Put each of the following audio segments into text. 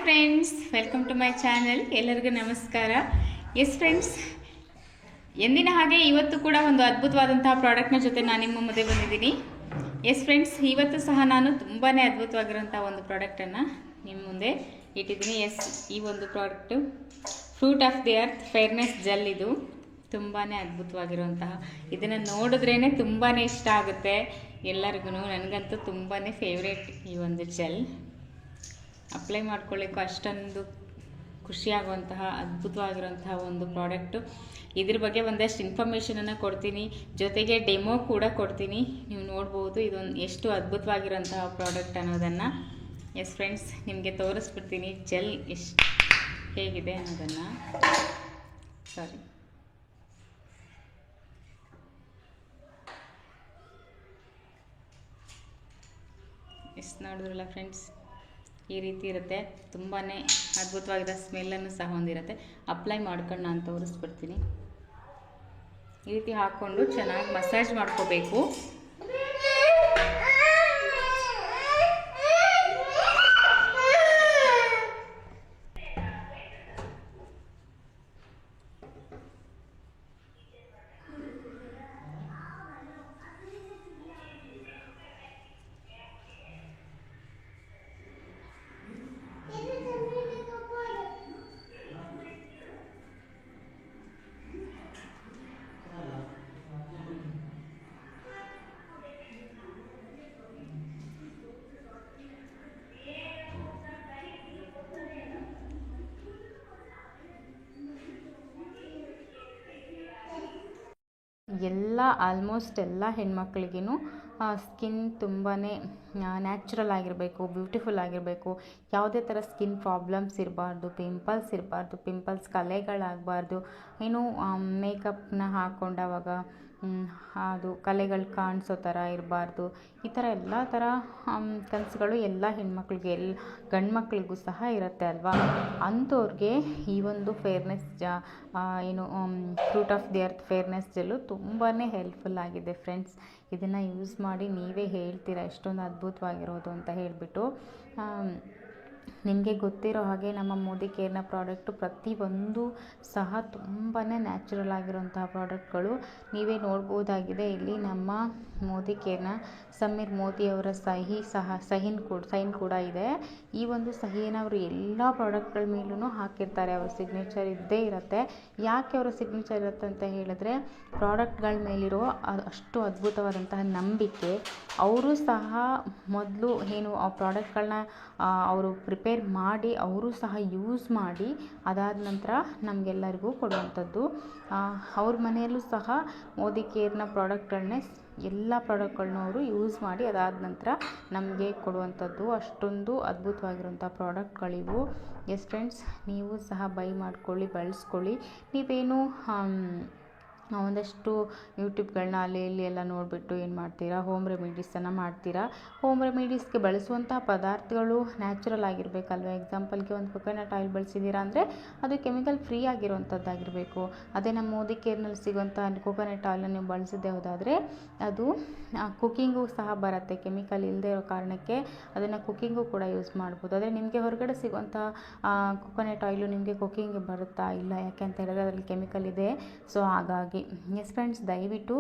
Friends, welcome to my channel. ಎಲ್ಲರಿಗೂ ನಮಸ್ಕಾರ. S friends, ಎಂದಿನ ಹಾಗೆ ಇವತ್ತು ಕೂಡ ಒಂದು ಅದ್ಭುತವಾದಂತಹ ಪ್ರಾಡಕ್ಟ್ನ ಜೊತೆ ನಾನು ನಿಮ್ಮ ಮುಂದೆ ಬಂದಿದ್ದೀನಿ. ಎಸ್ ಫ್ರೆಂಡ್ಸ್, ಇವತ್ತು ಸಹ ನಾನು ತುಂಬಾ ಅದ್ಭುತವಾಗಿರೋಂಥ ಒಂದು ಪ್ರಾಡಕ್ಟನ್ನು ನಿಮ್ಮ ಮುಂದೆ ಇಟ್ಟಿದ್ದೀನಿ. ಎಸ್, ಈ ಒಂದು product fruit of the earth fairness gel. ಇದು ತುಂಬಾ ಅದ್ಭುತವಾಗಿರುವಂತಹ, ಇದನ್ನು ನೋಡಿದ್ರೇ ತುಂಬಾ ಇಷ್ಟ ಆಗುತ್ತೆ ಎಲ್ಲರಿಗೂ. ನನಗಂತೂ ತುಂಬಾ ಫೇವ್ರೇಟ್ ಈ ಒಂದು ಜೆಲ್. ಅಪ್ಲೈ ಮಾಡ್ಕೊಳ್ಳಿಕ್ಕೂ ಅಷ್ಟೊಂದು ಖುಷಿಯಾಗುವಂತಹ ಅದ್ಭುತವಾಗಿರುವಂತಹ ಒಂದು ಪ್ರಾಡಕ್ಟು. ಇದ್ರ ಬಗ್ಗೆ ಒಂದಷ್ಟು ಇನ್ಫಾರ್ಮೇಷನನ್ನು ಕೊಡ್ತೀನಿ, ಜೊತೆಗೆ ಡೆಮೋ ಕೂಡ ಕೊಡ್ತೀನಿ. ನೀವು ನೋಡ್ಬೋದು ಇದೊಂದು ಎಷ್ಟು ಅದ್ಭುತವಾಗಿರೋಂತಹ ಪ್ರಾಡಕ್ಟ್ ಅನ್ನೋದನ್ನು. ಎಸ್ ಫ್ರೆಂಡ್ಸ್, ನಿಮಗೆ ತೋರಿಸ್ಬಿಡ್ತೀನಿ ಜೆಲ್ ಎಷ್ಟು ಹೇಗಿದೆ ಅನ್ನೋದನ್ನು. ಸಾರಿ, ಎಷ್ಟು ನೋಡಿದ್ರಲ್ಲ ಫ್ರೆಂಡ್ಸ್, ಈ ರೀತಿ ಇರುತ್ತೆ. ತುಂಬಾ ಅದ್ಭುತವಾಗಿರೋ ಸ್ಮೆಲ್ಲನ್ನು ಸಹ ಹೊಂದಿರುತ್ತೆ. ಅಪ್ಲೈ ಮಾಡ್ಕೊಂಡು ನಾನು ತೋರಿಸ್ಬಿಡ್ತೀನಿ. ಈ ರೀತಿ ಹಾಕ್ಕೊಂಡು ಚೆನ್ನಾಗಿ ಮಸಾಜ್ ಮಾಡ್ಕೋಬೇಕು. ಆಲ್ಮೋಸ್ಟ್ ಎಲ್ಲ ಹೆಣ್ಮಕ್ಳಿಗೂ ಸ್ಕಿನ್ ತುಂಬಾ ನ್ಯಾಚುರಲ್ ಆಗಿರಬೇಕು, ಬ್ಯೂಟಿಫುಲ್ ಆಗಿರಬೇಕು. ಯಾವುದೇ ಥರ ಸ್ಕಿನ್ ಪ್ರಾಬ್ಲಮ್ಸ್ ಇರಬಾರ್ದು, ಪಿಂಪಲ್ಸ್ ಕಲೆಗಳಾಗಬಾರ್ದು. ಏನು ಮೇಕಪ್ನ ಹಾಕ್ಕೊಂಡಾಗ ಅದು ಕಲೆಗಳು ಕಾಣಿಸೋ ಥರ ಇರಬಾರ್ದು. ಈ ಥರ ಎಲ್ಲ ಥರ ಕನಸುಗಳು ಎಲ್ಲ ಹೆಣ್ಮಕ್ಳಿಗೆ, ಗಂಡು ಮಕ್ಳಿಗೂ ಸಹ ಇರುತ್ತೆ ಅಲ್ವಾ. ಅಂಥವ್ರಿಗೆ ಈ ಒಂದು fairness fruit of the earth fairness gel ತುಂಬಾ ಹೆಲ್ಪ್ಫುಲ್ ಆಗಿದೆ ಫ್ರೆಂಡ್ಸ್. ಇದನ್ನು ಯೂಸ್ ಮಾಡಿ ನೀವೇ ಹೇಳ್ತೀರಾ ಎಷ್ಟೊಂದು ಅದ್ಭುತವಾಗಿರೋದು ಅಂತ ಹೇಳಿಬಿಟ್ಟು. ನಿಮಗೆ ಗೊತ್ತಿರೋ ಹಾಗೆ ನಮ್ಮ ಮೋದಿ ಕೇರ್ನ ಪ್ರಾಡಕ್ಟು ಪ್ರತಿಯೊಂದು ಸಹ ತುಂಬಾ ನ್ಯಾಚುರಲ್ ಆಗಿರೋಂತಹ ಪ್ರಾಡಕ್ಟ್ಗಳು. ನೀವೇ ನೋಡ್ಬೋದಾಗಿದೆ ಇಲ್ಲಿ ನಮ್ಮ ಮೋದಿ ಕೇರ್ನ ಸಮೀರ್ ಮೋದಿಯವರ ಸೈನ್ ಕೂಡ ಇದೆ. ಈ ಒಂದು ಸಹಿಯನ್ನು ಅವರು ಎಲ್ಲ ಪ್ರಾಡಕ್ಟ್ಗಳ ಮೇಲೂ ಹಾಕಿರ್ತಾರೆ. ಅವ್ರ ಸಿಗ್ನೇಚರ್ ಇದ್ದೇ ಇರುತ್ತೆ. ಯಾಕೆ ಅವರ ಸಿಗ್ನೇಚರ್ ಇರುತ್ತೆ ಅಂತ ಹೇಳಿದ್ರೆ, ಪ್ರಾಡಕ್ಟ್ಗಳ ಮೇಲಿರೋ ಅಷ್ಟು ಅದ್ಭುತವಾದಂತಹ ನಂಬಿಕೆ. ಅವರು ಸಹ ಮೊದಲು ಆ ಪ್ರಾಡಕ್ಟ್ಗಳನ್ನ ಅವರು ಪ್ರಿಪೇರ್ ಮಾಡಿ ಅವರು ಸಹ ಯೂಸ್ ಮಾಡಿ ಅದಾದ ನಂತರ ನಮಗೆಲ್ಲರಿಗೂ ಕೊಡುವಂಥದ್ದು. ಅವ್ರ ಮನೆಯಲ್ಲೂ ಸಹ ಮೋದಿ ಕೇರ್ನ ಎಲ್ಲ ಪ್ರಾಡಕ್ಟ್ಗಳನ್ನೂ ಅವರು ಯೂಸ್ ಮಾಡಿ ಅದಾದ ನಂತರ ನಮಗೆ ಕೊಡುವಂಥದ್ದು. ಅಷ್ಟೊಂದು ಅದ್ಭುತವಾಗಿರುವಂಥ ಪ್ರಾಡಕ್ಟ್ಗಳಿವು. ಎಸ್ ಫ್ರೆಂಡ್ಸ್, ನೀವು ಸಹ ಬೈ ಮಾಡ್ಕೊಳ್ಳಿ, ಬಳಸ್ಕೊಳ್ಳಿ. ನೀವೇನು ಒಂದಷ್ಟು ಯೂಟ್ಯೂಬ್ಗಳನ್ನ ಅಲ್ಲಿ ಇಲ್ಲಿ ಎಲ್ಲ ನೋಡಿಬಿಟ್ಟು ಏನು ಮಾಡ್ತೀರಾ, ಹೋಮ್ ರೆಮಿಡೀಸನ್ನು ಮಾಡ್ತೀರಾ. ಹೋಮ್ ರೆಮಿಡೀಸ್ಗೆ ಬಳಸುವಂತಹ ಪದಾರ್ಥಗಳು ನ್ಯಾಚುರಲ್ ಆಗಿರಬೇಕಲ್ವ. ಎಕ್ಸಾಂಪಲ್ಗೆ ಒಂದು ಕೊಕೊನಟ್ ಆಯಿಲ್ ಬಳಸಿದ್ದೀರಾ ಅಂದರೆ ಅದು ಕೆಮಿಕಲ್ ಫ್ರೀ ಆಗಿರುವಂಥದ್ದಾಗಿರಬೇಕು. ಅದೇ ನಮ್ಮ ಮೋದಿ ಕೇರ್ನಲ್ಲಿ ಸಿಗುವಂಥ ಕೊಕೊನಟ್ ಆಯಿಲನ್ನು ನೀವು ಬಳಸದೇ ಹೋದಾದರೆ ಅದು ಕುಕ್ಕಿಂಗು ಸಹ ಬರುತ್ತೆ. ಕೆಮಿಕಲ್ ಇಲ್ಲದೆ ಇರೋ ಕಾರಣಕ್ಕೆ ಅದನ್ನು ಕುಕ್ಕಿಂಗು ಕೂಡ ಯೂಸ್ ಮಾಡ್ಬೋದು. ಆದರೆ ನಿಮಗೆ ಹೊರಗಡೆ ಸಿಗುವಂಥ ಕೊಕೊನಟ್ ಆಯಿಲು ನಿಮಗೆ ಕುಕ್ಕಿಂಗ್ಗೆ ಬರುತ್ತಾ? ಇಲ್ಲ, ಯಾಕೆ ಅಂತ ಹೇಳಿದ್ರೆ ಅದರಲ್ಲಿ ಕೆಮಿಕಲ್ ಇದೆ. ಸೊ ಹಾಗಾಗಿ ಎಸ್ ಫ್ರೆಂಡ್ಸ್, ದಯವಿಟ್ಟು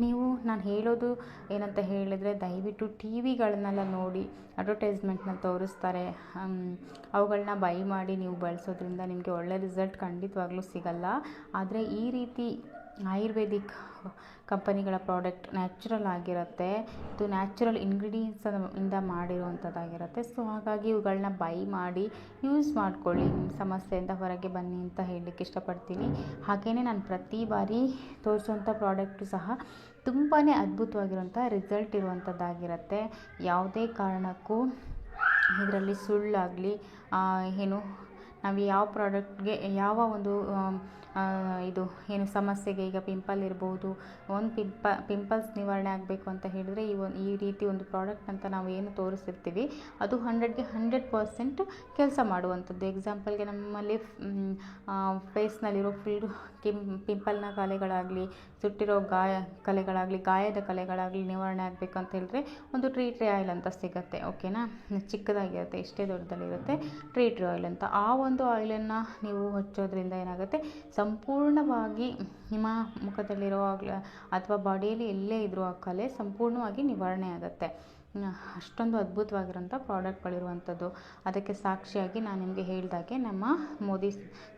ನೀವು ನಾನು ಹೇಳೋದು ಏನಂತ ಹೇಳಿದರೆ, ದಯವಿಟ್ಟು ಟಿ ವಿಗಳನ್ನೆಲ್ಲ ನೋಡಿ ಅಡ್ವರ್ಟೈಸ್ಮೆಂಟ್ನ ತೋರಿಸ್ತಾರೆ. ಅವುಗಳನ್ನ ಬೈ ಮಾಡಿ ನೀವು ಬಳಸೋದ್ರಿಂದ ನಿಮಗೆ ಒಳ್ಳೆ ರಿಸಲ್ಟ್ ಖಂಡಿತವಾಗ್ಲೂ ಸಿಗಲ್ಲ. ಆದರೆ ಈ ರೀತಿ ಆಯುರ್ವೇದಿಕ್ ಕಂಪನಿಗಳ ಪ್ರಾಡಕ್ಟ್ ನ್ಯಾಚುರಲ್ ಆಗಿರುತ್ತೆ. ಇದು ನ್ಯಾಚುರಲ್ ಇಂಗ್ರೀಡಿಯೆಂಟ್ಸಿಂದ ಮಾಡಿರುವಂಥದ್ದಾಗಿರುತ್ತೆ. ಸೊ ಹಾಗಾಗಿ ಇವುಗಳನ್ನ ಬೈ ಮಾಡಿ ಯೂಸ್ ಮಾಡ್ಕೊಳ್ಳಿ. ನಿಮ್ಮ ಸಮಸ್ಯೆಯಿಂದ ಹೊರಗೆ ಬನ್ನಿ ಅಂತ ಹೇಳಲಿಕ್ಕೆ ಇಷ್ಟಪಡ್ತೀನಿ. ಹಾಗೆಯೇ ನಾನು ಪ್ರತಿ ಬಾರಿ ತೋರಿಸುವಂಥ ಪ್ರಾಡಕ್ಟು ಸಹ ತುಂಬಾ ಅದ್ಭುತವಾಗಿರುವಂಥ ರಿಸಲ್ಟ್ ಇರುವಂಥದ್ದಾಗಿರುತ್ತೆ. ಯಾವುದೇ ಕಾರಣಕ್ಕೂ ಇದರಲ್ಲಿ ಸುಳ್ಳಾಗಲಿ ನಾವು ಯಾವ ಪ್ರಾಡಕ್ಟ್ಗೆ ಯಾವ ಒಂದು ಇದು ಏನು ಸಮಸ್ಯೆಗೆ, ಈಗ ಪಿಂಪಲ್ ಇರ್ಬೋದು, ಒಂದು ಪಿಂಪಲ್ಸ್ ನಿವಾರಣೆ ಆಗಬೇಕು ಅಂತ ಹೇಳಿದ್ರೆ ಈ ರೀತಿ ಒಂದು ಪ್ರಾಡಕ್ಟ್ ಅಂತ ನಾವು ಏನು ತೋರಿಸಿರ್ತೀವಿ ಅದು 100ಗೆ 100% ಕೆಲಸ ಮಾಡುವಂಥದ್ದು. ಎಕ್ಸಾಂಪಲ್ಗೆ ನಮ್ಮಲ್ಲಿ ಫೇಸ್ನಲ್ಲಿರೋ ಫುಲ್ ಪಿಂಪಲ್ನ ಕಲೆಗಳಾಗಲಿ, ಸುಟ್ಟಿರೋ ಕಲೆಗಳಾಗಲಿ, ಗಾಯದ ಕಲೆಗಳಾಗಲಿ ನಿವಾರಣೆ ಆಗಬೇಕು ಅಂತ ಹೇಳಿದ್ರೆ ಒಂದು ಟ್ರೀ ಆಯಿಲ್ ಅಂತ ಸಿಗುತ್ತೆ. ಓಕೆನಾ, ಚಿಕ್ಕದಾಗಿರುತ್ತೆ, ಎಷ್ಟೇ ದೊಡ್ಡದಲ್ಲಿರುತ್ತೆ, ಟ್ರೀ ಆಯಿಲ್ ಅಂತ. ಆ ಒಂದು ಆಯಿಲನ್ನು ನೀವು ಹಚ್ಚೋದ್ರಿಂದ ಏನಾಗುತ್ತೆ, ಸಂಪೂರ್ಣವಾಗಿ ನಿಮ್ಮ ಮುಖದಲ್ಲಿರೋ ಅಥವಾ ಬಾಡಿಯಲ್ಲಿ ಎಲ್ಲೇ ಇದ್ರೂ ಆ ಕಲೆ ಸಂಪೂರ್ಣವಾಗಿ ನಿವಾರಣೆ ಆಗುತ್ತೆ. ಅಷ್ಟೊಂದು ಅದ್ಭುತವಾಗಿರೋಂಥ ಪ್ರಾಡಕ್ಟ್ಗಳಿರುವಂಥದ್ದು. ಅದಕ್ಕೆ ಸಾಕ್ಷಿಯಾಗಿ ನಾನು ನಿಮಗೆ ಹೇಳಿದಾಗೆ ನಮ್ಮ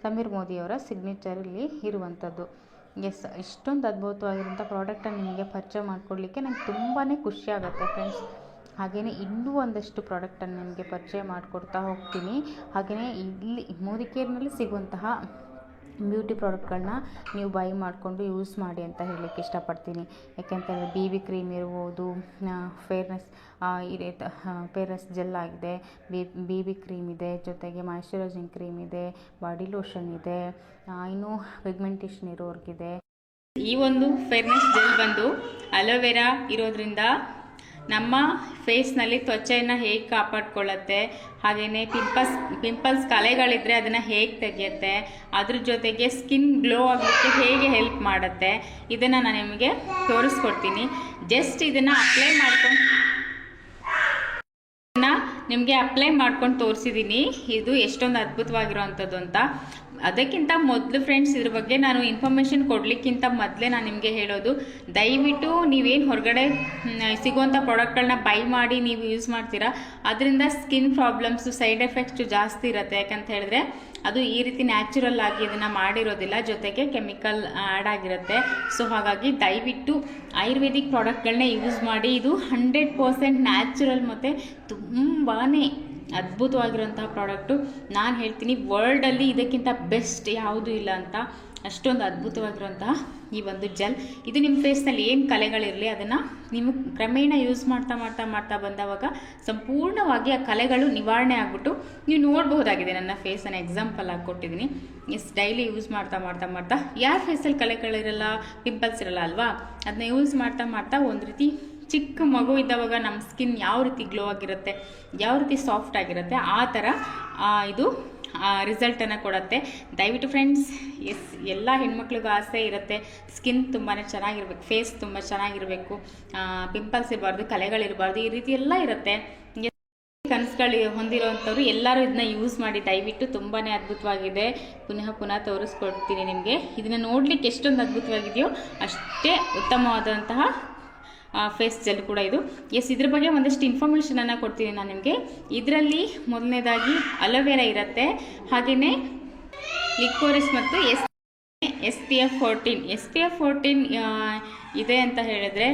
ಸಮೀರ್ ಮೋದಿಯವರ ಸಿಗ್ನೇಚರಲ್ಲಿ ಇರುವಂಥದ್ದು. ಇಷ್ಟೊಂದು ಅದ್ಭುತವಾಗಿರೋಂಥ ಪ್ರಾಡಕ್ಟನ್ನು ನಿಮಗೆ ಪರಿಚಯ ಮಾಡಿಕೊಡ್ಲಿಕ್ಕೆ ನಂಗೆ ತುಂಬಾ ಖುಷಿ ಆಗುತ್ತೆ ಫ್ರೆಂಡ್ಸ್. ಹಾಗೆಯೇ ಇನ್ನೂ ಒಂದಷ್ಟು ಪ್ರಾಡಕ್ಟನ್ನು ನಿಮಗೆ ಪರಿಚಯ ಮಾಡಿಕೊಡ್ತಾ ಹೋಗ್ತೀನಿ. ಹಾಗೆಯೇ ಇಲ್ಲಿ ಮೋದಿ ಕೇರ್ನಲ್ಲಿ ಸಿಗುವಂತಹ ಬ್ಯೂಟಿ ಪ್ರಾಡಕ್ಟ್ಗಳನ್ನ ನೀವು ಬೈ ಮಾಡಿಕೊಂಡು ಯೂಸ್ ಮಾಡಿ ಅಂತ ಹೇಳಲಿಕ್ಕೆ ಇಷ್ಟಪಡ್ತೀನಿ. ಯಾಕೆಂತಂದರೆ BB ಕ್ರೀಮ್ ಇರ್ಬೋದು, ಫೇರ್ನೆಸ್ ಜೆಲ್ ಆಗಿದೆ, BB ಕ್ರೀಮ್ ಇದೆ, ಜೊತೆಗೆ ಮಾಯ್ಶ್ಚರೈಸಿಂಗ್ ಕ್ರೀಮ್ ಇದೆ, ಬಾಡಿ ಲೋಷನ್ ಇದೆ, ಇನ್ನು ಪಿಗ್ಮೆಂಟೇಷನ್ ಇರೋರ್ಗಿದೆ. ಈ ಒಂದು ಫೇರ್ನೆಸ್ ಜೆಲ್ ಬಂದು ಅಲೋವೆರಾ ಇರೋದ್ರಿಂದ ನಮ್ಮ ಫೇಸ್ನಲ್ಲಿ ತ್ವಚೆಯನ್ನು ಹೇಗೆ ಕಾಪಾಡ್ಕೊಳ್ಳುತ್ತೆ, ಹಾಗೆಯೇ ಪಿಂಪಲ್ಸ್ ಕಲೆಗಳಿದ್ದರೆ ಅದನ್ನು ಹೇಗೆ ತೆಗೆಯುತ್ತೆ, ಅದ್ರ ಜೊತೆಗೆ ಸ್ಕಿನ್ ಗ್ಲೋ ಆಗಲಿಕ್ಕೆ ಹೇಗೆ ಹೆಲ್ಪ್ ಮಾಡುತ್ತೆ, ಇದನ್ನು ನಾನು ನಿಮಗೆ ತೋರಿಸ್ಕೊಡ್ತೀನಿ. ಜಸ್ಟ್ ಇದನ್ನು ಅಪ್ಲೈ ಮಾಡ್ಕೊಂಡು ತೋರಿಸಿದ್ದೀನಿ ಇದು ಎಷ್ಟೊಂದು ಅದ್ಭುತವಾಗಿರೋವಂಥದ್ದು ಅಂತ. ಅದಕ್ಕಿಂತ ಮೊದಲು ಫ್ರೆಂಡ್ಸ್, ಇದ್ರ ಬಗ್ಗೆ ನಾನು ಇನ್ಫಾರ್ಮೇಷನ್ ಕೊಡಲಿಕ್ಕಿಂತ ಮೊದಲೇ ನಾನು ನಿಮಗೆ ಹೇಳೋದು, ದಯವಿಟ್ಟು ನೀವೇನು ಹೊರಗಡೆ ಸಿಗುವಂಥ ಪ್ರಾಡಕ್ಟ್ಗಳನ್ನ ಬೈ ಮಾಡಿ ನೀವು ಯೂಸ್ ಮಾಡ್ತೀರಾ, ಅದರಿಂದ ಸ್ಕಿನ್ ಪ್ರಾಬ್ಲಮ್ಸು, ಸೈಡ್ ಎಫೆಕ್ಟ್ಸು ಜಾಸ್ತಿ ಇರುತ್ತೆ. ಯಾಕಂತ ಹೇಳಿದ್ರೆ ಅದು ಈ ರೀತಿ ನ್ಯಾಚುರಲ್ ಆಗಿ ಇದನ್ನು ಮಾಡಿರೋದಿಲ್ಲ, ಜೊತೆಗೆ ಕೆಮಿಕಲ್ ಆ್ಯಡ್ ಆಗಿರುತ್ತೆ. ಸೊ ಹಾಗಾಗಿ ದಯವಿಟ್ಟು ಆಯುರ್ವೇದಿಕ್ ಪ್ರಾಡಕ್ಟ್ಗಳನ್ನೇ ಯೂಸ್ ಮಾಡಿ. ಇದು 100% ನ್ಯಾಚುರಲ್ ಮತ್ತು ತುಂಬಾ ಅದ್ಭುತವಾಗಿರುವಂತಹ ಪ್ರಾಡಕ್ಟು. ನಾನು ಹೇಳ್ತೀನಿ ವರ್ಲ್ಡಲ್ಲಿ ಇದಕ್ಕಿಂತ ಬೆಸ್ಟ್ ಯಾವುದೂ ಇಲ್ಲ ಅಂತ. ಅಷ್ಟೊಂದು ಅದ್ಭುತವಾಗಿರುವಂತಹ ಈ ಒಂದು ಜೆಲ್, ಇದು ನಿಮ್ಮ ಫೇಸ್ನಲ್ಲಿ ಏನು ಕಲೆಗಳಿರಲಿ ಅದನ್ನು ನೀವು ಕ್ರಮೇಣ ಯೂಸ್ ಮಾಡ್ತಾ ಬಂದವಾಗ ಸಂಪೂರ್ಣವಾಗಿ ಆ ಕಲೆಗಳು ನಿವಾರಣೆ ಆಗಿಬಿಟ್ಟು ನೀವು ನೋಡಬಹುದಾಗಿದೆ. ನನ್ನ ಫೇಸನ್ನು ಎಕ್ಸಾಂಪಲ್ ಆಗಿ ಕೊಟ್ಟಿದ್ದೀನಿ. ಡೈಲಿ ಯೂಸ್ ಮಾಡ್ತಾ ಯಾರ ಫೇಸಲ್ಲಿ ಕಲೆಗಳಿರಲ್ಲ, ಪಿಂಪಲ್ಸ್ ಇರಲ್ಲ ಅಲ್ವಾ, ಅದನ್ನ ಯೂಸ್ ಮಾಡ್ತಾ ಒಂದು ರೀತಿ ಚಿಕ್ಕ ಮಗು ಇದ್ದವಾಗ ನಮ್ಮ ಸ್ಕಿನ್ ಯಾವ ರೀತಿ ಗ್ಲೋ ಆಗಿರುತ್ತೆ, ಯಾವ ರೀತಿ ಸಾಫ್ಟ್ ಆಗಿರುತ್ತೆ, ಆ ಥರ ಇದು ರಿಸಲ್ಟನ್ನು ಕೊಡುತ್ತೆ. ದಯವಿಟ್ಟು ಫ್ರೆಂಡ್ಸ್, ಎಲ್ಲ ಹೆಣ್ಮಕ್ಳಿಗೂ ಆಸೆ ಇರುತ್ತೆ, ಸ್ಕಿನ್ ತುಂಬಾ ಚೆನ್ನಾಗಿರ್ಬೇಕು, ಫೇಸ್ ತುಂಬ ಚೆನ್ನಾಗಿರಬೇಕು, ಪಿಂಪಲ್ಸ್ ಇರಬಾರ್ದು, ಕಲೆಗಳಿರಬಾರ್ದು, ಈ ರೀತಿ ಎಲ್ಲ ಇರುತ್ತೆ. ಕನಸುಗಳು ಹೊಂದಿರೋವಂಥವ್ರು ಎಲ್ಲರೂ ಇದನ್ನ ಯೂಸ್ ಮಾಡಿ ದಯವಿಟ್ಟು. ತುಂಬಾ ಅದ್ಭುತವಾಗಿದೆ. ಪುನಃ ತೋರಿಸ್ಕೊಡ್ತೀನಿ ನಿಮಗೆ. ಇದನ್ನು ನೋಡಲಿಕ್ಕೆ ಎಷ್ಟೊಂದು ಅದ್ಭುತವಾಗಿದೆಯೋ ಅಷ್ಟೇ ಉತ್ತಮವಾದಂತಹ ಫೇಸ್ ಜೆಲ್ ಕೂಡ ಇದು. ಇದ್ರ ಬಗ್ಗೆ ಒಂದಷ್ಟು ಇನ್ಫಾರ್ಮೇಷನನ್ನು ಕೊಡ್ತೀನಿ ನಾನು ನಿಮಗೆ. ಇದರಲ್ಲಿ ಮೊದಲನೇದಾಗಿ ಅಲೋವೆರಾ ಇರುತ್ತೆ, ಹಾಗೆಯೇ ಲಿಕ್ವರಿಸ್ ಮತ್ತು SPF 14 ಇದೆ ಅಂತ ಹೇಳಿದ್ರೆ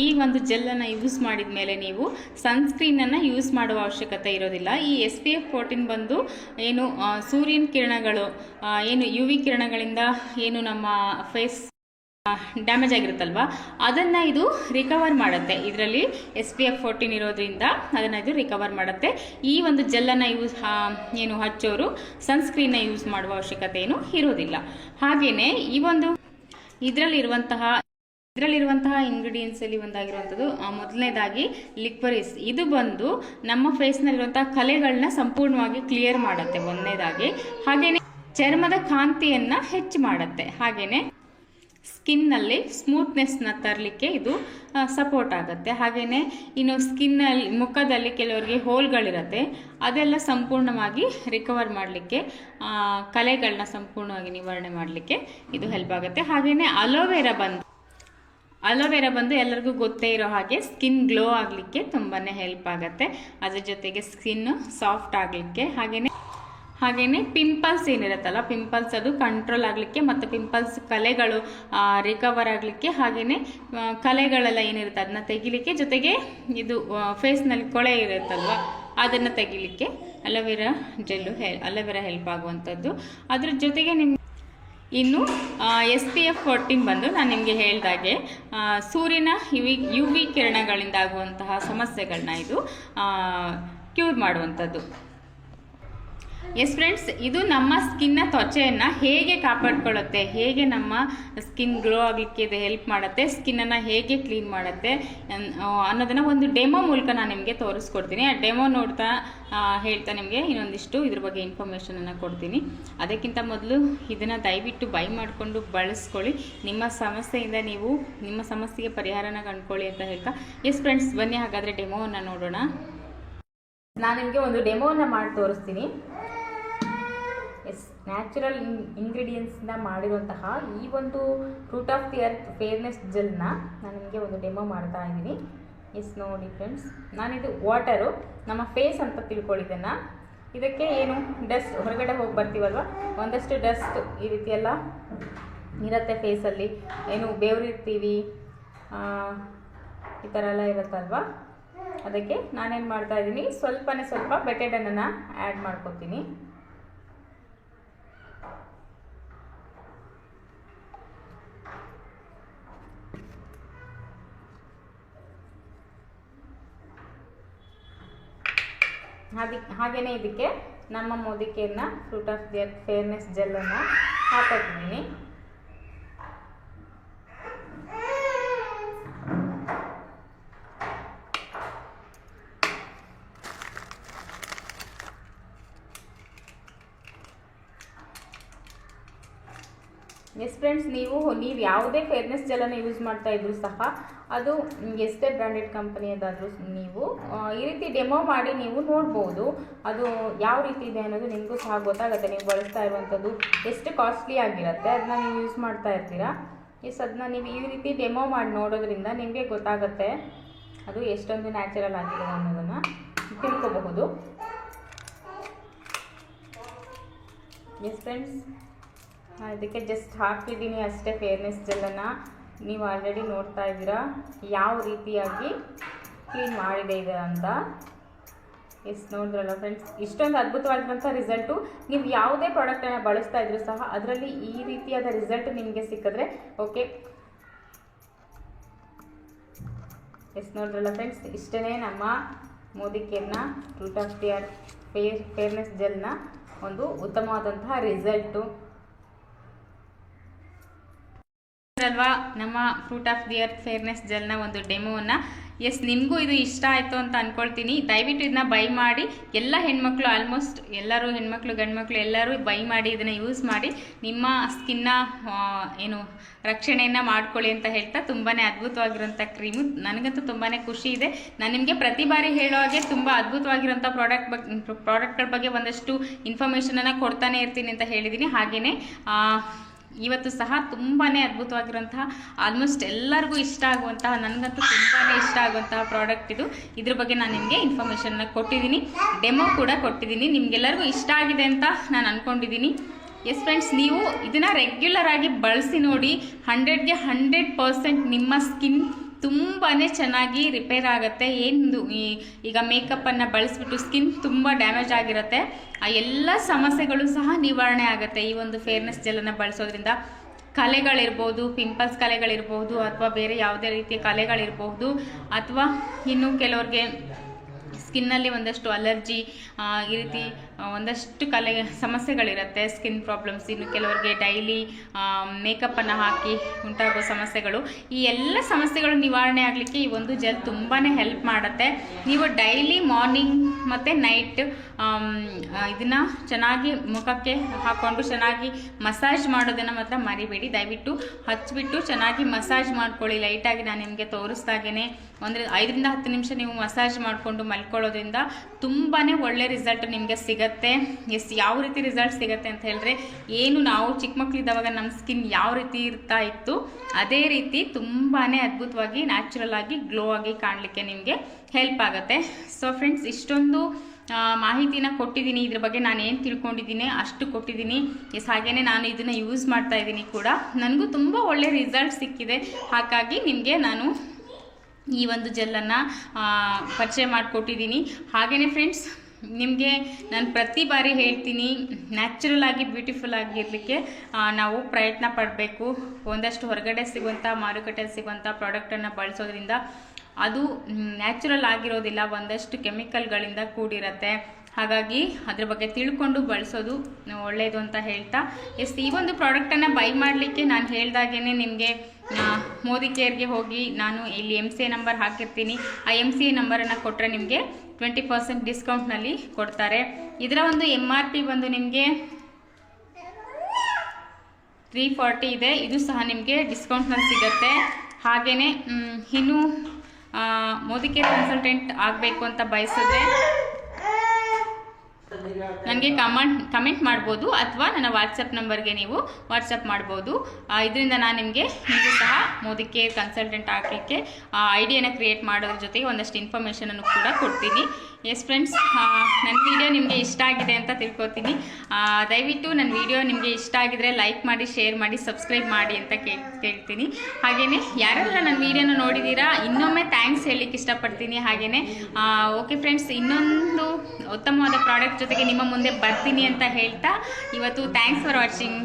ಈ ಒಂದು ಜೆಲ್ಲನ್ನು ಯೂಸ್ ಮಾಡಿದ ಮೇಲೆ ನೀವು ಸನ್ಸ್ಕ್ರೀನನ್ನು ಯೂಸ್ ಮಾಡುವ ಅವಶ್ಯಕತೆ ಇರೋದಿಲ್ಲ. ಈ SPF 14 ಬಂದು ಏನು ಸೂರ್ಯನ ಕಿರಣಗಳು, ಏನು UV ಕಿರಣಗಳಿಂದ ಏನು ನಮ್ಮ ಫೇಸ್ ಡ್ಯಾಮೇಜ್ ಆಗಿರುತ್ತಲ್ವ, ಅದನ್ನು ಇದು ರಿಕವರ್ ಮಾಡುತ್ತೆ. ಇದರಲ್ಲಿ SPF 14 ಇರೋದ್ರಿಂದ ಅದನ್ನು ಇದು ರಿಕವರ್ ಮಾಡುತ್ತೆ. ಈ ಒಂದು ಜೆಲ್ಲನ್ನು ಏನು ಹಚ್ಚೋರು ಸನ್ಸ್ಕ್ರೀನ್ನ ಯೂಸ್ ಮಾಡುವ ಅವಶ್ಯಕತೆ ಏನು ಇರೋದಿಲ್ಲ. ಹಾಗೆಯೇ ಈ ಒಂದು ಇದರಲ್ಲಿರುವಂತಹ ಇಂಗ್ರೀಡಿಯೆಂಟ್ಸಲ್ಲಿ ಒಂದಾಗಿರುವಂಥದ್ದು ಮೊದಲನೇದಾಗಿ ಲಿಕ್ವರಿಸ್. ಇದು ಬಂದು ನಮ್ಮ ಫೇಸ್ನಲ್ಲಿರುವಂತಹ ಕಲೆಗಳನ್ನ ಸಂಪೂರ್ಣವಾಗಿ ಕ್ಲಿಯರ್ ಮಾಡುತ್ತೆ ಒಂದನೇದಾಗಿ. ಹಾಗೆಯೇ ಚರ್ಮದ ಕಾಂತಿಯನ್ನು ಹೆಚ್ಚು ಮಾಡುತ್ತೆ. ಹಾಗೆಯೇ ಸ್ಕಿನ್ನಲ್ಲಿ ಸ್ಮೂತ್ನೆಸ್ನ ತರಲಿಕ್ಕೆ ಇದು ಸಪೋರ್ಟ್ ಆಗುತ್ತೆ. ಹಾಗೆಯೇ ಇನ್ನು ಸ್ಕಿನ್ನಲ್ಲಿ ಮುಖದಲ್ಲಿ ಕೆಲವರಿಗೆ ಹೋಲ್ಗಳಿರುತ್ತೆ, ಅದೆಲ್ಲ ಸಂಪೂರ್ಣವಾಗಿ ರಿಕವರ್ ಮಾಡಲಿಕ್ಕೆ, ಕಲೆಗಳನ್ನ ಸಂಪೂರ್ಣವಾಗಿ ನಿವಾರಣೆ ಮಾಡಲಿಕ್ಕೆ ಇದು ಹೆಲ್ಪ್ ಆಗುತ್ತೆ. ಹಾಗೆಯೇ ಅಲೋವೆರಾ ಬಂದು ಎಲ್ಲರಿಗೂ ಗೊತ್ತೇ ಇರೋ ಹಾಗೆ ಸ್ಕಿನ್ ಗ್ಲೋ ಆಗಲಿಕ್ಕೆ ತುಂಬಾ ಹೆಲ್ಪ್ ಆಗುತ್ತೆ. ಅದ್ರ ಜೊತೆಗೆ ಸ್ಕಿನ್ ಸಾಫ್ಟ್ ಆಗಲಿಕ್ಕೆ, ಹಾಗೆಯೇ ಪಿಂಪಲ್ಸ್ ಏನಿರುತ್ತಲ್ಲ, ಪಿಂಪಲ್ಸ್ ಅದು ಕಂಟ್ರೋಲ್ ಆಗಲಿಕ್ಕೆ ಮತ್ತು ಪಿಂಪಲ್ಸ್ ಕಲೆಗಳು ರಿಕವರ್ ಆಗಲಿಕ್ಕೆ, ಹಾಗೆಯೇ ಕಲೆಗಳೆಲ್ಲ ಏನಿರುತ್ತೆ ಅದನ್ನ ತೆಗಿಲಿಕ್ಕೆ, ಜೊತೆಗೆ ಇದು ಫೇಸ್ನಲ್ಲಿ ಕೊಳೆ ಇರುತ್ತಲ್ವ ಅದನ್ನು ತೆಗಿಲಿಕ್ಕೆ ಅಲೋವೆರಾ ಹೆಲ್ಪ್ ಆಗುವಂಥದ್ದು. ಅದ್ರ ಜೊತೆಗೆ ಇನ್ನು SPF 14 ಬಂದು ನಾನು ನಿಮಗೆ ಹೇಳಿದಾಗೆ ಸೂರ್ಯನ UV ಕಿರಣಗಳಿಂದ ಆಗುವಂತಹ ಸಮಸ್ಯೆಗಳನ್ನ ಇದು ಕ್ಯೂರ್ ಮಾಡುವಂಥದ್ದು. ಎಸ್ ಫ್ರೆಂಡ್ಸ್, ಇದು ನಮ್ಮ ಸ್ಕಿನ್ನ ತ್ವಚೆಯನ್ನು ಹೇಗೆ ಕಾಪಾಡ್ಕೊಳ್ಳುತ್ತೆ, ಹೇಗೆ ನಮ್ಮ ಸ್ಕಿನ್ ಗ್ಲೋ ಆಗಲಿಕ್ಕೆ ಇದು ಹೆಲ್ಪ್ ಮಾಡುತ್ತೆ, ಸ್ಕಿನ್ನನ್ನು ಹೇಗೆ ಕ್ಲೀನ್ ಮಾಡುತ್ತೆ ಅನ್ನೋದನ್ನು ಒಂದು ಡೆಮೋ ಮೂಲಕ ನಾನು ನಿಮಗೆ ತೋರಿಸ್ಕೊಡ್ತೀನಿ. ಆ ಡೆಮೋ ನೋಡ್ತಾ ಹೇಳ್ತಾ ನಿಮಗೆ ಇನ್ನೊಂದಿಷ್ಟು ಇದ್ರ ಬಗ್ಗೆ ಇನ್ಫಾರ್ಮೇಷನನ್ನು ಕೊಡ್ತೀನಿ. ಅದಕ್ಕಿಂತ ಮೊದಲು ಇದನ್ನು ದಯವಿಟ್ಟು ಬೈ ಮಾಡಿಕೊಂಡು ಬಳಸ್ಕೊಳ್ಳಿ. ನಿಮ್ಮ ಸಮಸ್ಯೆಯಿಂದ ನೀವು ನಿಮ್ಮ ಸಮಸ್ಯೆಗೆ ಪರಿಹಾರನ ಕಂಡುಕೊಳ್ಳಿ ಅಂತ ಹೇಳ್ತಾ, ಎಸ್ ಫ್ರೆಂಡ್ಸ್ ಬನ್ನಿ ಹಾಗಾದರೆ ಡೆಮೋವನ್ನು ನೋಡೋಣ. ನಾನು ನಿಮಗೆ ಒಂದು ಡೆಮೋವನ್ನು ಮಾಡಿ ತೋರಿಸ್ತೀನಿ. ನ್ಯಾಚುರಲ್ ಇಂಗ್ರೀಡಿಯೆಂಟ್ಸಿಂದ ಮಾಡಿರುವಂತಹ ಈ ಒಂದು fruit of the earth fairness ಜೆಲ್ನ ನಾನು ನಿಮಗೆ ಒಂದು ಡೆಮೋ ಮಾಡ್ತಾ ಇದ್ದೀನಿ. ನೋಡಿ ಫ್ರೆಂಡ್ಸ್, ನಾನಿದು ವಾಟರು ನಮ್ಮ ಫೇಸ್ ಅಂತ ತಿಳ್ಕೊಳ್ಳಿದ್ದನ್ನು. ಇದಕ್ಕೆ ಏನು ಡಸ್ಟ್ ಹೊರಗಡೆ ಹೋಗಿ ಬರ್ತೀವಲ್ವ, ಒಂದಷ್ಟು ಡಸ್ಟ್ ಈ ರೀತಿ ಎಲ್ಲ ಇರುತ್ತೆ ಫೇಸಲ್ಲಿ, ಏನು ಬೆವರಿರ್ತೀವಿ ಈ ಥರ ಎಲ್ಲ ಇರುತ್ತಲ್ವ, ಅದಕ್ಕೆ ನಾನೇನು ಮಾಡ್ತಾ ಇದ್ದೀನಿ, ಸ್ವಲ್ಪ ಬೆಟೆಡನ್ನು ಆ್ಯಡ್ ಮಾಡ್ಕೊತೀನಿ. ಹಾಗೆಯೇ ಇದಕ್ಕೆ ನಮ್ಮ ಮೋದಿಕೆಯನ್ನು fruit of the earth fairness ಜೆಲ್ಲನ್ನು ಹಾಕೋತಿದ್ದೀನಿ. ಎಸ್ ಫ್ರೆಂಡ್ಸ್, ನೀವು ಯಾವುದೇ ಫೇರ್ನೆಸ್ ಜೆಲ್ಲನ್ನು ಯೂಸ್ ಮಾಡ್ತಾ ಇದ್ರು ಸಹ ಅದು ಎಷ್ಟೇ ಬ್ರ್ಯಾಂಡೆಡ್ ಕಂಪನಿಯದಾದರೂ ನೀವು ಈ ರೀತಿ ಡೆಮೋ ಮಾಡಿ ನೀವು ನೋಡ್ಬೋದು. ಅದು ಯಾವ ರೀತಿ ಇದೆ ಅನ್ನೋದು ನಿಮಗೂ ಸಹ ಗೊತ್ತಾಗುತ್ತೆ. ನೀವು ಬಳಸ್ತಾ ಇರುವಂಥದ್ದು ಎಷ್ಟು ಕಾಸ್ಟ್ಲಿ ಆಗಿರುತ್ತೆ, ಅದನ್ನ ನೀವು ಯೂಸ್ ಮಾಡ್ತಾ ಇರ್ತೀರಾ. ಅದನ್ನ ನೀವು ಈ ರೀತಿ ಡೆಮೋ ಮಾಡಿ ನೋಡೋದ್ರಿಂದ ನಿಮಗೆ ಗೊತ್ತಾಗುತ್ತೆ ಅದು ಎಷ್ಟೊಂದು ನ್ಯಾಚುರಲ್ ಆಗಿದೆ ಅನ್ನೋದನ್ನು ತಿಳ್ಕೋಬಹುದು. ಎಸ್ ಫ್ರೆಂಡ್ಸ್, ಇದಕ್ಕೆ ಜಸ್ಟ್ ಹಾಕಿದ್ದೀನಿ ಅಷ್ಟೇ ಫೇರ್ನೆಸ್ ಜೆಲ್ಲನ್ನು. ನೀವು ಆಲ್ರೆಡಿ ನೋಡ್ತಾ ಇದ್ದೀರಾ ಯಾವ ರೀತಿಯಾಗಿ ಕ್ಲೀನ್ ಮಾಡಿದೆ ಇದೆ ಅಂತ. ನೋಡಿದ್ರಲ್ಲ ಫ್ರೆಂಡ್ಸ್, ಇಷ್ಟೊಂದು ಅದ್ಭುತವಾಗಿರುವಂಥ ರಿಸಲ್ಟು. ನೀವು ಯಾವುದೇ ಪ್ರಾಡಕ್ಟನ್ನು ಬಳಸ್ತಾ ಇದ್ರೂ ಸಹ ಅದರಲ್ಲಿ ಈ ರೀತಿಯಾದ ರಿಸಲ್ಟ್ ನಿಮಗೆ ಸಿಕ್ಕಿದ್ರೆ ಓಕೆ. ನೋಡಿದ್ರಲ್ಲ ಫ್ರೆಂಡ್ಸ್, ಇಷ್ಟೇ ನಮ್ಮ ಮೋದಿಕೇರ್ನ fruit of the earth fairness ಜೆಲ್ನ ಒಂದು ಉತ್ತಮವಾದಂತಹ ರಿಸಲ್ಟು ಅಲ್ವಾ. ನಮ್ಮ fruit of the earth fairness ಜೆಲ್ನ ಒಂದು ಡೆಮೋವನ್ನು ನಿಮಗೂ ಇದು ಇಷ್ಟ ಆಯಿತು ಅಂತ ಅಂದ್ಕೊಳ್ತೀನಿ. ದಯವಿಟ್ಟು ಇದನ್ನ ಬೈ ಮಾಡಿ. ಎಲ್ಲ ಹೆಣ್ಮಕ್ಳು, ಆಲ್ಮೋಸ್ಟ್ ಎಲ್ಲರೂ ಹೆಣ್ಮಕ್ಳು ಗಂಡ್ಮಕ್ಳು ಎಲ್ಲರೂ ಬೈ ಮಾಡಿ ಇದನ್ನು ಯೂಸ್ ಮಾಡಿ ನಿಮ್ಮ ಸ್ಕಿನ್ನ ರಕ್ಷಣೆಯನ್ನು ಮಾಡ್ಕೊಳ್ಳಿ ಅಂತ ಹೇಳ್ತಾ, ತುಂಬಾ ಅದ್ಭುತವಾಗಿರೋಂಥ ಕ್ರೀಮು. ನನಗಂತೂ ತುಂಬಾ ಖುಷಿ ಇದೆ. ನಾನು ನಿಮಗೆ ಪ್ರತಿ ಬಾರಿ ಹೇಳೋ ಹಾಗೆ ತುಂಬ ಅದ್ಭುತವಾಗಿರೋಂಥ ಪ್ರಾಡಕ್ಟ್ಗಳ ಬಗ್ಗೆ ಒಂದಷ್ಟು ಇನ್ಫಾರ್ಮೇಷನನ್ನು ಕೊಡ್ತಾನೆ ಇರ್ತೀನಿ ಅಂತ ಹೇಳಿದ್ದೀನಿ. ಹಾಗೆಯೇ ಇವತ್ತು ಸಹ ತುಂಬಾ ಅದ್ಭುತವಾಗಿರುವಂತಹ, ಆಲ್ಮೋಸ್ಟ್ ಎಲ್ಲರಿಗೂ ಇಷ್ಟ ಆಗುವಂತಹ, ನನಗಂತೂ ತುಂಬಾ ಇಷ್ಟ ಆಗುವಂತಹ ಪ್ರಾಡಕ್ಟ್ ಇದು. ಇದ್ರ ಬಗ್ಗೆ ನಾನು ನಿಮಗೆ ಇನ್ಫಾರ್ಮೇಷನ್ನ ಕೊಟ್ಟಿದ್ದೀನಿ, ಡೆಮೋ ಕೂಡ ಕೊಟ್ಟಿದ್ದೀನಿ. ನಿಮಗೆಲ್ಲರಿಗೂ ಇಷ್ಟ ಆಗಿದೆ ಅಂತ ನಾನು ಅಂದ್ಕೊಂಡಿದ್ದೀನಿ. ಎಸ್ ಫ್ರೆಂಡ್ಸ್, ನೀವು ಇದನ್ನು ರೆಗ್ಯುಲರ್ ಆಗಿ ಬಳಸಿ ನೋಡಿ. 100ಗೆ 100% ನಿಮ್ಮ ಸ್ಕಿನ್ ತುಂಬಾ ಚೆನ್ನಾಗಿ ರಿಪೇರ್ ಆಗುತ್ತೆ. ಈಗ ಮೇಕಪ್ಪನ್ನು ಬಳಸಿಬಿಟ್ಟು ಸ್ಕಿನ್ ತುಂಬ ಡ್ಯಾಮೇಜ್ ಆಗಿರುತ್ತೆ, ಆ ಎಲ್ಲ ಸಮಸ್ಯೆಗಳು ಸಹ ನಿವಾರಣೆ ಆಗುತ್ತೆ ಈ ಒಂದು ಫೇರ್ನೆಸ್ ಜೆಲ್ಲನ್ನು ಬಳಸೋದ್ರಿಂದ. ಕಲೆಗಳಿರ್ಬೋದು, ಪಿಂಪಲ್ಸ್ ಕಲೆಗಳಿರ್ಬೋದು, ಅಥವಾ ಬೇರೆ ಯಾವುದೇ ರೀತಿಯ ಕಲೆಗಳಿರ್ಬೋದು, ಅಥವಾ ಇನ್ನು ಕೆಲವ್ರಿಗೆ ಸ್ಕಿನ್ನಲ್ಲಿ ಒಂದಷ್ಟು ಅಲರ್ಜಿ, ಈ ರೀತಿ ಒಂದಷ್ಟು ಸಮಸ್ಯೆಗಳಿರುತ್ತೆ, ಸ್ಕಿನ್ ಪ್ರಾಬ್ಲಮ್ಸ್. ಇನ್ನು ಕೆಲವರಿಗೆ ಡೈಲಿ ಮೇಕಪ್ಪನ್ನು ಹಾಕಿ ಉಂಟಾಗೋ ಸಮಸ್ಯೆಗಳು, ಈ ಎಲ್ಲ ಸಮಸ್ಯೆಗಳು ನಿವಾರಣೆ ಆಗಲಿಕ್ಕೆ ಈ ಒಂದು ಜೆಲ್ ತುಂಬಾ ಹೆಲ್ಪ್ ಮಾಡುತ್ತೆ. ನೀವು ಡೈಲಿ ಮಾರ್ನಿಂಗ್ ಮತ್ತು ನೈಟ್ ಇದನ್ನು ಚೆನ್ನಾಗಿ ಮುಖಕ್ಕೆ ಹಾಕ್ಕೊಂಡು ಚೆನ್ನಾಗಿ ಮಸಾಜ್ ಮಾಡೋದನ್ನು ಮಾತ್ರ ಮರಿಬೇಡಿ. ದಯವಿಟ್ಟು ಹಚ್ಚಿಬಿಟ್ಟು ಚೆನ್ನಾಗಿ ಮಸಾಜ್ ಮಾಡ್ಕೊಳ್ಳಿ ಲೈಟಾಗಿ. ನಾನು ನಿಮಗೆ ತೋರಿಸ್ದಾಗೇ ಅಂದರೆ 5ರಿಂದ 10 ನಿಮಿಷ ನೀವು ಮಸಾಜ್ ಮಾಡಿಕೊಂಡು ಮಲ್ಕೊಳ್ಳೋದ್ರಿಂದ ತುಂಬಾ ಒಳ್ಳೆ ರಿಸಲ್ಟ್ ನಿಮಗೆ ಸಿಗುತ್ತೆ. ಯಾವ ರೀತಿ ರಿಸಲ್ಟ್ ಸಿಗುತ್ತೆ ಅಂತ ಹೇಳಿದ್ರೆ, ನಾವು ಚಿಕ್ಕ ಮಕ್ಕಳಿದ್ದಾವಾಗ ನಮ್ಮ ಸ್ಕಿನ್ ಯಾವ ರೀತಿ ಇರ್ತಾ ಇತ್ತು ಅದೇ ರೀತಿ ತುಂಬಾ ಅದ್ಭುತವಾಗಿ ನ್ಯಾಚುರಲ್ ಆಗಿ ಗ್ಲೋ ಆಗಿ ಕಾಣಲಿಕ್ಕೆ ನಿಮಗೆ ಹೆಲ್ಪ್ ಆಗುತ್ತೆ. ಸೊ ಫ್ರೆಂಡ್ಸ್, ಇಷ್ಟೊಂದು ಮಾಹಿತಿನ ಕೊಟ್ಟಿದ್ದೀನಿ. ಇದ್ರ ಬಗ್ಗೆ ನಾನು ಏನು ತಿಳ್ಕೊಂಡಿದ್ದೀನಿ ಅಷ್ಟು ಕೊಟ್ಟಿದ್ದೀನಿ. ಹಾಗೆಯೇ ನಾನು ಇದನ್ನು ಯೂಸ್ ಮಾಡ್ತಾ ಇದ್ದೀನಿ ಕೂಡ. ನನಗೂ ತುಂಬ ಒಳ್ಳೆ ರಿಸಲ್ಟ್ ಸಿಕ್ಕಿದೆ. ಹಾಗಾಗಿ ನಿಮಗೆ ನಾನು ಈ ಒಂದು ಜೆಲ್ಲನ್ನು ಪರಿಚಯ ಮಾಡಿಕೊಟ್ಟಿದ್ದೀನಿ. ಹಾಗೆಯೇ ಫ್ರೆಂಡ್ಸ್, ನಿಮಗೆ ನಾನು ಪ್ರತಿ ಬಾರಿ ಹೇಳ್ತೀನಿ, ನ್ಯಾಚುರಲ್ ಆಗಿ ಬ್ಯೂಟಿಫುಲ್ ಆಗಿರಲಿಕ್ಕೆ ನಾವು ಪ್ರಯತ್ನ ಪಡಬೇಕು. ಒಂದಷ್ಟು ಹೊರಗಡೆ ಸಿಗುವಂಥ, ಮಾರುಕಟ್ಟೆಯಲ್ಲಿ ಸಿಗುವಂಥ ಪ್ರಾಡಕ್ಟನ್ನು ಬಳಸೋದ್ರಿಂದ ಅದು ನ್ಯಾಚುರಲ್ ಆಗಿರೋದಿಲ್ಲ, ಒಂದಷ್ಟು ಕೆಮಿಕಲ್ಗಳಿಂದ ಕೂಡಿರುತ್ತೆ. ಹಾಗಾಗಿ ಅದ್ರ ಬಗ್ಗೆ ತಿಳ್ಕೊಂಡು ಬಳಸೋದು ಒಳ್ಳೆಯದು ಅಂತ ಹೇಳ್ತಾ ಈ ಒಂದು ಪ್ರಾಡಕ್ಟನ್ನು ಬೈ ಮಾಡಲಿಕ್ಕೆ ನಾನು ಹೇಳ್ದಾಗೇ ನಿಮಗೆ ಮೋದಿ ಕೇರ್ಗೆ ಹೋಗಿ ನಾನು ಇಲ್ಲಿ MCA ನಂಬರ್ ಹಾಕಿರ್ತೀನಿ. ಆ MCA ನಂಬರನ್ನು ಕೊಟ್ಟರೆ ನಿಮಗೆ 20% ಡಿಸ್ಕೌಂಟ್ನಲ್ಲಿ ಕೊಡ್ತಾರೆ. ಇದರ ಒಂದು MRP ಬಂದು ನಿಮಗೆ 340 ಇದೆ. ಇದು ಸಹ ನಿಮಗೆ ಡಿಸ್ಕೌಂಟ್ನಲ್ಲಿ ಸಿಗುತ್ತೆ. ಹಾಗೆಯೇ ಇನ್ನು ಮೋದಿ ಕೇರ್ ಕನ್ಸಲ್ಟೆಂಟ್ ಆಗಬೇಕು ಅಂತ ಬಯಸಿದ್ರೆ ನನಗೆ ಕಮೆಂಟ್ ಮಾಡ್ಬೋದು ಅಥವಾ ನನ್ನ ವಾಟ್ಸಪ್ ನಂಬರ್ಗೆ ನೀವು ವಾಟ್ಸಪ್ ಮಾಡ್ಬೋದು. ಇದರಿಂದ ನಾನು ನಿಮಗೂ ಸಹ ಮೋದಿ ಕೇರ್ ಕನ್ಸಲ್ಟೆಂಟ್ ಆಗಲಿಕ್ಕೆ ಐಡಿಯಾನ ಕ್ರಿಯೇಟ್ ಮಾಡೋದ್ರ ಜೊತೆಗೆ ಒಂದಷ್ಟು ಇನ್ಫಾರ್ಮೇಷನನ್ನು ಕೂಡ ಕೊಡ್ತೀನಿ. ಎಸ್ ಫ್ರೆಂಡ್ಸ್, ನನ್ನ ವಿಡಿಯೋ ನಿಮಗೆ ಇಷ್ಟ ಆಗಿದೆ ಅಂತ ತಿಳ್ಕೊತೀನಿ. ದಯವಿಟ್ಟು ನನ್ನ ವಿಡಿಯೋ ನಿಮಗೆ ಇಷ್ಟ ಆಗಿದ್ರೆ ಲೈಕ್ ಮಾಡಿ, ಶೇರ್ ಮಾಡಿ, ಸಬ್ಸ್ಕ್ರೈಬ್ ಮಾಡಿ ಅಂತ ಕೇಳ್ತೀನಿ. ಹಾಗೆಯೇ ಯಾರೆಲ್ಲ ನನ್ನ ವಿಡಿಯೋನ ನೋಡಿದ್ದೀರಾ ಇನ್ನೊಮ್ಮೆ ಥ್ಯಾಂಕ್ಸ್ ಹೇಳಲಿಕ್ಕೆ ಇಷ್ಟಪಡ್ತೀನಿ. ಹಾಗೆಯೇ ಓಕೆ ಫ್ರೆಂಡ್ಸ್, ಇನ್ನೊಂದು ಉತ್ತಮವಾದ ಪ್ರಾಡಕ್ಟ್ ಜೊತೆಗೆ ನಿಮ್ಮ ಮುಂದೆ ಬರ್ತೀನಿ ಅಂತ ಹೇಳ್ತಾ ಇವತ್ತು ಥ್ಯಾಂಕ್ಸ್ ಫಾರ್ ವಾಚಿಂಗ್.